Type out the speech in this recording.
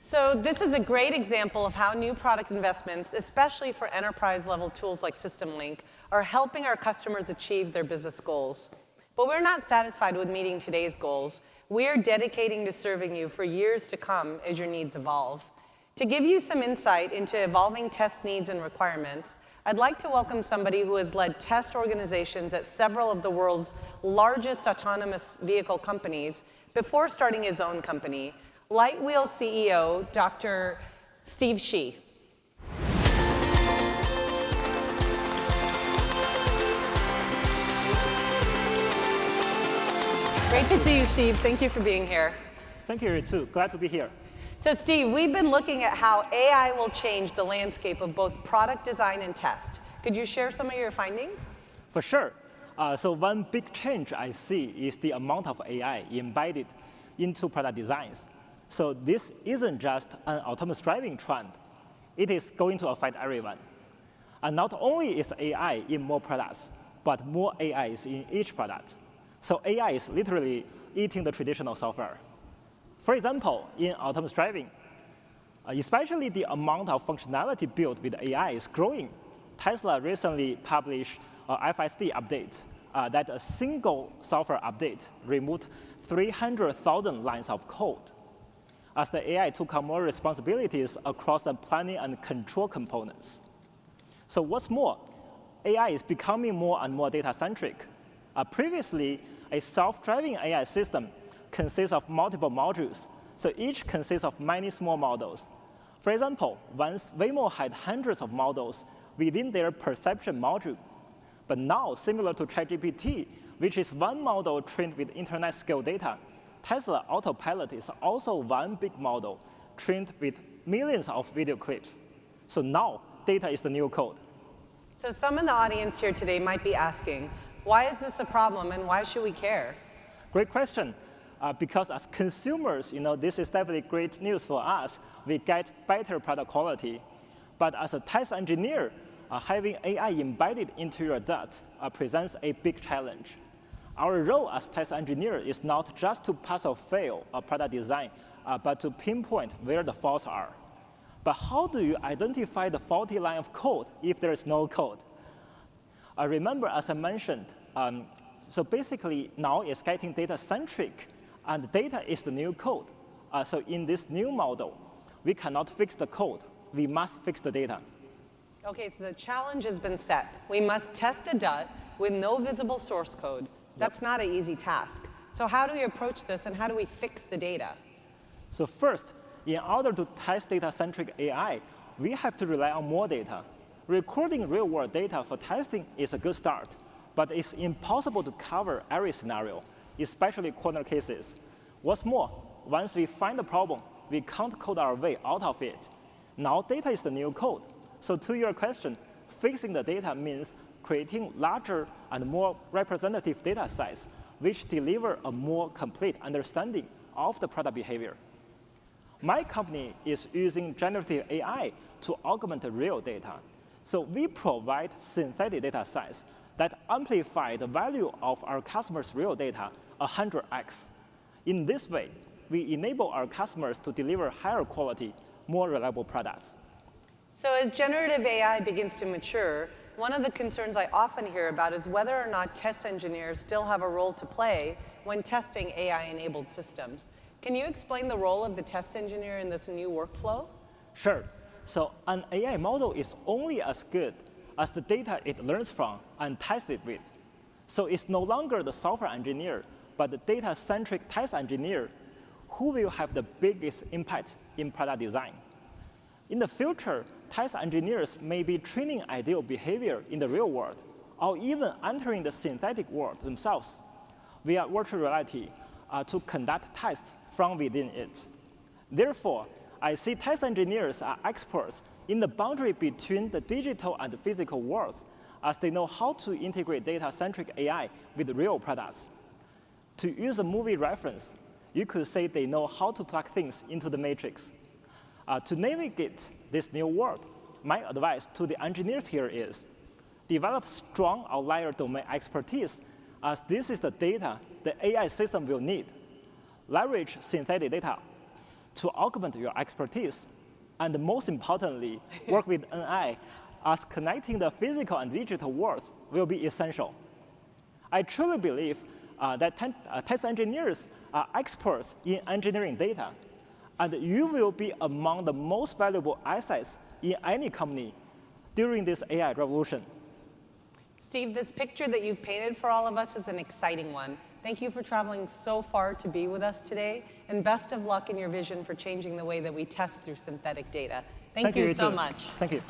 So this is a great example of how new product investments, especially for enterprise-level tools like SystemLink, are helping our customers achieve their business goals. But we're not satisfied with meeting today's goals. We are dedicating to serving you for years to come as your needs evolve. To give you some insight into evolving test needs and requirements, I'd like to welcome somebody who has led test organizations at several of the world's largest autonomous vehicle companies before starting his own company, LightWheel CEO, Dr. Steve Shi. Great to see you, Steve. Thank you for being here. Thank you, too. Glad to be here. So, Steve, we've been looking at how AI will change the landscape of both product design and test. Could you share some of your findings? For sure. So one big change I see is the amount of AI embedded into product designs. So this isn't just an autonomous driving trend. It is going to affect everyone. And not only is AI in more products, but more AI is in each product. So AI is literally eating the traditional software. For example, in autonomous driving, especially the amount of functionality built with AI is growing. Tesla recently published a FSD update that a single software update removed 300,000 lines of code, as the AI took on more responsibilities across the planning and control components. So what's more, AI is becoming more and more data-centric. Previously, a self-driving AI system consists of multiple modules, so each consists of many small models. For example, once Waymo had hundreds of models within their perception module. But now, similar to ChatGPT, which is one model trained with internet-scale data, Tesla Autopilot is also one big model trained with millions of video clips. So now, data is the new code. So some in the audience here today might be asking, why is this a problem and why should we care? Great question. Because as consumers, this is definitely great news for us. We get better product quality. But as a test engineer, having AI embedded into your DUT presents a big challenge. Our role as test engineer is not just to pass or fail a product design, but to pinpoint where the faults are. But how do you identify the faulty line of code if there is no code? Remember, as I mentioned, so basically now it's getting data-centric, and data is the new code. So in this new model, we cannot fix the code. We must fix the data. OK, so the challenge has been set. We must test a DUT with no visible source code. That's not an easy task. So how do we approach this, and how do we fix the data? So first, in order to test data-centric AI, we have to rely on more data. Recording real-world data for testing is a good start, but it's impossible to cover every scenario, especially corner cases. What's more, once we find the problem, we can't code our way out of it. Now data is the new code. So to your question, fixing the data means creating larger and more representative data sets, which deliver a more complete understanding of the product behavior. My company is using generative AI to augment the real data. So we provide synthetic data sets that amplify the value of our customers' real data 100x. In this way, we enable our customers to deliver higher quality, more reliable products. So as generative AI begins to mature, one of the concerns I often hear about is whether or not test engineers still have a role to play when testing AI-enabled systems. Can you explain the role of the test engineer in this new workflow? Sure. So an AI model is only as good as the data it learns from and tests it with. So it's no longer the software engineer, but the data-centric test engineer who will have the biggest impact in product design. In the future, test engineers may be training ideal behavior in the real world, or even entering the synthetic world themselves via virtual reality to conduct tests from within it. Therefore, I see test engineers are experts in the boundary between the digital and the physical worlds, as they know how to integrate data-centric AI with real products. To use a movie reference, you could say they know how to plug things into the matrix. To navigate this new world, my advice to the engineers here is develop strong outlier domain expertise, as this is the data the AI system will need. Leverage synthetic data to augment your expertise, and most importantly, work with NI, as connecting the physical and digital worlds will be essential. I truly believe that test engineers are experts in engineering data, and you will be among the most valuable assets in any company during this AI revolution. Steve, this picture that you've painted for all of us is an exciting one. Thank you for traveling so far to be with us today, and best of luck in your vision for changing the way that we test through synthetic data. Thank you so much. Thank you.